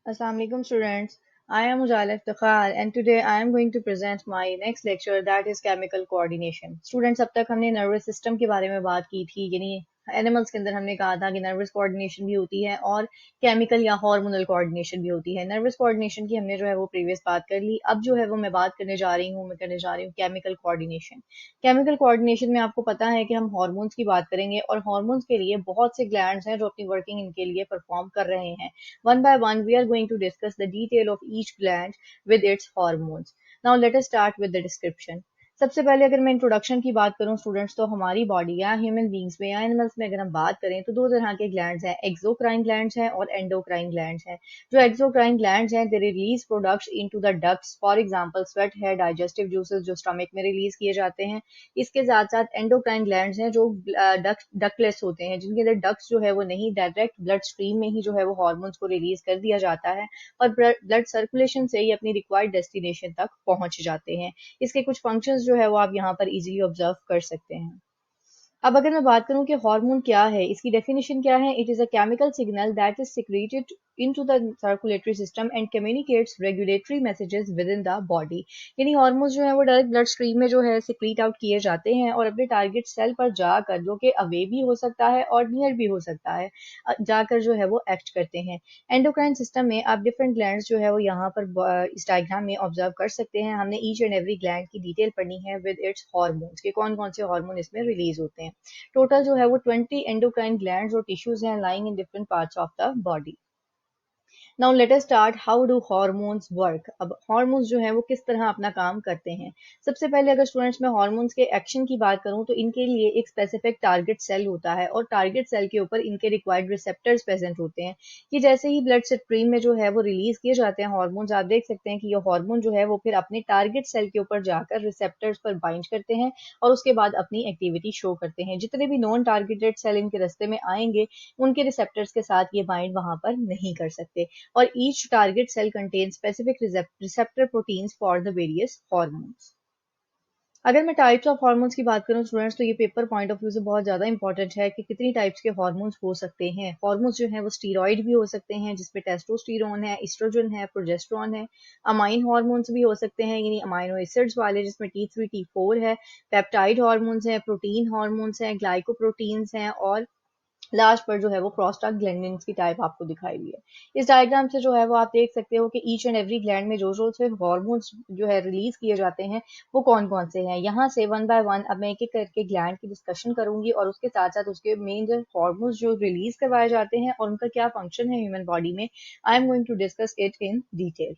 Assalamu alaikum students. I am Ujala Iftikhar and today I am going to present my next lecture that is chemical coordination. Students अब तक हमने nervous system के बारे में बात की थी यानी एनिमल्स के अंदर हमने कहा था कि नर्वस कोऑर्डिनेशन भी होती है और केमिकल या हार्मोनल कोऑर्डिनेशन भी होती है। नर्वस कोऑर्डिनेशन की हमने जो है वो प्रीवियस बात कर ली। अब जो है वो मैं बात करने जा रही हूँ मैं करने जा रही हूँ केमिकल कोऑर्डिनेशन। केमिकल कोऑर्डिनेशन में आपको पता है कि हम हार्मोन्स की बात करेंगे और हार्मोन्स के लिए बहुत से ग्लैंड्स हैं जो अपनी वर्किंग इनके लिए परफॉर्म कर रहे हैं। One by one, we are going to discuss the detail of each gland with its hormones. Now, let us start with the description. सबसे पहले अगर मैं इंट्रोडक्शन की बात करूं स्टूडेंट्स तो हमारी बॉडी या ह्यूमन बींग्स में या एनिमल्स में अगर हम बात करें तो दो तरह के ग्लैंड्स हैं, एक्सोक्राइन ग्लैंड्स हैं और एंडोक्राइन ग्लैंड्स हैं। जो एक्सोक्राइन ग्लैंड्स हैं they release products into the ducts, for example sweat है, डाइजेस्टिव जूसेस जो स्टमक में रिलीज किए जाते हैं। इसके साथ साथ एंडोक्राइन ग्लैंड्स हैं जो डक्टलेस होते हैं, जिनके अंदर डक्ट्स जो है वो नहीं, डायरेक्ट ब्लड स्ट्रीम में ही जो है वो हार्मोन्स को रिलीज कर दिया जाता है और ब्लड सर्कुलेशन से ही अपनी रिक्वायर्ड डेस्टिनेशन तक पहुंच जाते हैं। इसके कुछ फंक्शंस जो है वो आप यहाँ पर इजीली ऑब्जर्व कर सकते हैं। अब अगर मैं बात करूं कि हार्मोन क्या है, इसकी डेफिनेशन क्या है, it is a chemical signal that is secreted into the circulatory system and communicates regulatory messages within the body। यानी हार्मोन्स जो है वो डायरेक्ट ब्लड स्ट्रीम में जो है सिक्रीट आउट किए जाते हैं और अपने टारगेट सेल पर जाकर, जो कि अवे भी हो सकता है और नियर भी हो सकता है, जाकर जो है वो एक्ट करते हैं। एंडोक्राइन सिस्टम में आप डिफरेंट ग्लैंड्स जो है वो यहाँ पर इस डायग्राम में ऑब्जर्व कर सकते हैं। हमने ईच एंड एवरी ग्लैंड की डिटेल पढ़नी है विद इट्स हार्मोन्स के कौन कौन से हार्मोन इसमें रिलीज होते हैं। टोटल जो है वो 20 एंडोक्राइन ग्लैंड्स और टिश्यूज हैं lying in different parts of the body. Now let us start how do hormones work. अब हार्मोन्स जो है वो किस तरह अपना काम करते हैं। सबसे पहले अगर स्टूडेंट्स मैं हार्मोन्स के एक्शन की बात करूं तो इनके लिए एक स्पेसिफिक टारगेट सेल होता है और टारगेट सेल के ऊपर इनके रिक्वायर्ड रिसेप्टर्स प्रेजेंट होते हैं कि जैसे ही ब्लड स्ट्रीम में जो है वो रिलीज किए जाते हैं हार्मोन्स, आप देख सकते हैं कि ये हार्मोन जो है वो फिर अपने टारगेट सेल के ऊपर जाकर रिसेप्टर्स पर बाइंड करते हैं और उसके बाद अपनी एक्टिविटी शो करते हैं। जितने भी नॉन टारगेटेड सेल इनके रास्ते में आएंगे उनके रिसेप्टर्स के साथ ये बाइंड वहां पर नहीं कर सकते और each target cell contains specific receptor proteins for the various hormones। अगर मैं टाइप्स ऑफ हार्मोन्स की बात करूं स्टूडेंट्स तो ये पेपर पॉइंट ऑफ व्यू से बहुत ज़्यादा इंपॉर्टेंट है कि कितनी टाइप्स के हार्मोन्स हो सकते हैं। हार्मोन्स जो हैं वो स्टीरॉइड भी हो सकते हैं जिसमें टेस्टोस्टेरोन है, एस्ट्रोजन है, प्रोजेस्टेरोन है। अमाइन हार्मोन्स भी हो सकते हैं यानी अमाइनो एसिड्स वाले जिसमें T3 T4 है। पेप्टाइड हार्मोन्स हैं, प्रोटीन हार्मोन्स हैं, ग्लाइकोप्रोटीन्स हैं और लास्ट पर जो है वो प्रोस्टाग्लैंडिन्स की टाइप आपको दिखाई दी है। इस डायग्राम से जो है वो आप देख सकते हो कि ईच एंड एवरी ग्लैंड में जो जो से हार्मोन्स जो है रिलीज किए जाते हैं वो कौन कौन से हैं। यहाँ से वन बाय वन अब मैं एक एक करके ग्लैंड की डिस्कशन करूंगी और उसके साथ साथ उसके मेन जो हार्मोन्स जो रिलीज करवाए जाते हैं और उनका क्या फंक्शन है ह्यूमन बॉडी में, I am going to discuss it in detail.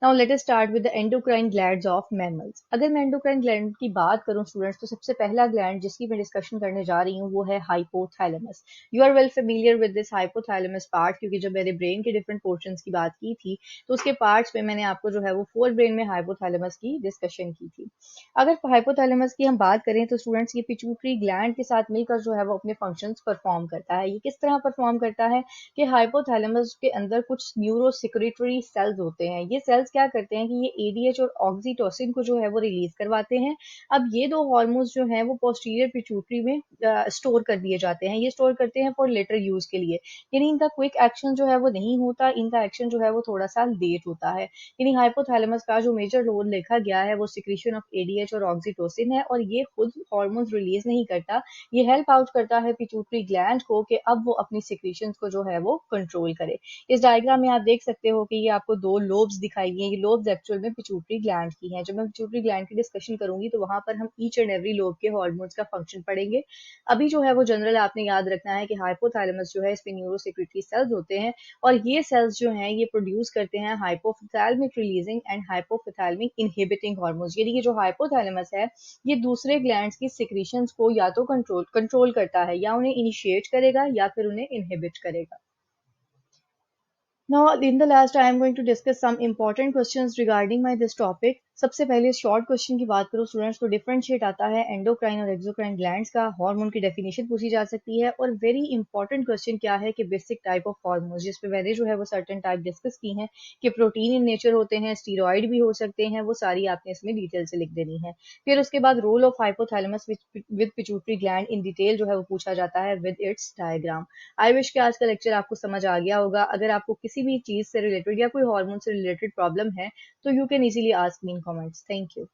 Now let us start with the endocrine glands of mammals. अगर मैं एंडोक्राइन ग्लैंड की बात करूं स्टूडेंट्स तो सबसे पहला ग्लैंड जिसकी मैं डिस्कशन करने जा रही हूं वो है hypothalamus. You are well familiar with this hypothalamus part क्योंकि जब मैंने ब्रेन के डिफरेंट पोर्शंस की बात की थी तो उसके पार्ट्स में मैंने आपको जो है वो फोर ब्रेन में हाइपोथैलेमस की डिस्कशन की थी। अगर हाइपोथैलेमस की हम बात करें तो स्टूडेंट्स ये पिट्यूटरी ग्लैंड के साथ मिलकर जो है वो अपने फंक्शंस परफॉर्म करता है। ये किस तरह परफॉर्म करता है कि हाइपोथैलेमस के अंदर कुछ न्यूरो सिक्रेटरी सेल्स होते हैं। ये सेल्स क्या करते हैं कि ये एडीएच और ऑक्सीटोसिन को जो है वो रिलीज करवाते हैं। अब ये दो हार्मोन्स जो हैं वो पोस्टीरियर पिट्यूटरी में स्टोर कर दिए जाते हैं। ये स्टोर करते हैं फॉर लेटर यूज के लिए, यानी इनका क्विक एक्शन जो है वो नहीं होता, इनका एक्शन जो है वो थोड़ा सा लेट होता है। यानी हाइपोथैलेमस का जो मेजर रोल देखा गया है वो सिक्रीशन ऑफ एडीएच और ऑक्सीटोसिन है और ये खुद हार्मोन्स रिलीज नहीं करता। ये हेल्प आउट करता है पिट्यूटरी ग्लैंड को कि अब वो अपनी सिक्रीशंस को जो है वो कंट्रोल करे। इस डायग्राम में आप देख सकते हो कि ये आपको दो लोब्स दिखाई दिए। ये लोब्स एक्चुअल में पिट्यूटरी ग्लैंड की हैं। जब मैं पिट्यूटरी ग्लैंड की डिस्कशन करूंगी तो वहां पर हम ईच एंड एवरी लोब के हार्मोन्स का फंक्शन पढ़ेंगे। अभी जो है वो जनरल आपने याद रखना है कि हाइपोथैलेमस जो है इसमें न्यूरोसेक्रेटरी सेल्स होते हैं और ये सेल्स जो हैं ये प्रोड्यूस करते हैं hypothalamic releasing and hypothalamic inhibiting hormones. यानी कि जो हाइपोथैलेमस है ये दूसरे ग्लैंड्स की सिक्रीशंस को या तो कंट्रोल करता है या उन्हें इनिशिएट करेगा या फिर उन्हें इनहिबिट करेगा। Now, in the last, I am going to discuss some important questions regarding my this topic. सबसे पहले शॉर्ट क्वेश्चन की बात करो स्टूडेंट्स, तो डिफरेंशिएट आता है एंडोक्राइन और एक्सोक्राइन ग्लैंड्स का, हार्मोन की डेफिनेशन पूछी जा सकती है, और वेरी इंपॉर्टेंट क्वेश्चन क्या है कि बेसिक टाइप ऑफ हार्मोन्स, जिसपे मैंने जो है वो सर्टेन टाइप डिस्कस की हैं कि प्रोटीन इन नेचर होते हैं, स्टीरॉइड भी हो सकते हैं, वो सारी आपने इसमें डिटेल से लिख देनी है। फिर उसके बाद role of hypothalamus with pituitary gland in detail जो है वो पूछा जाता है with its diagram. I wish कि आज का लेक्चर आपको समझ आ गया होगा। अगर आपको किसी भी चीज से रिलेटेड या कोई हार्मोन से रिलेटेड प्रॉब्लम है तो you can easily ask me in comments. Thank you.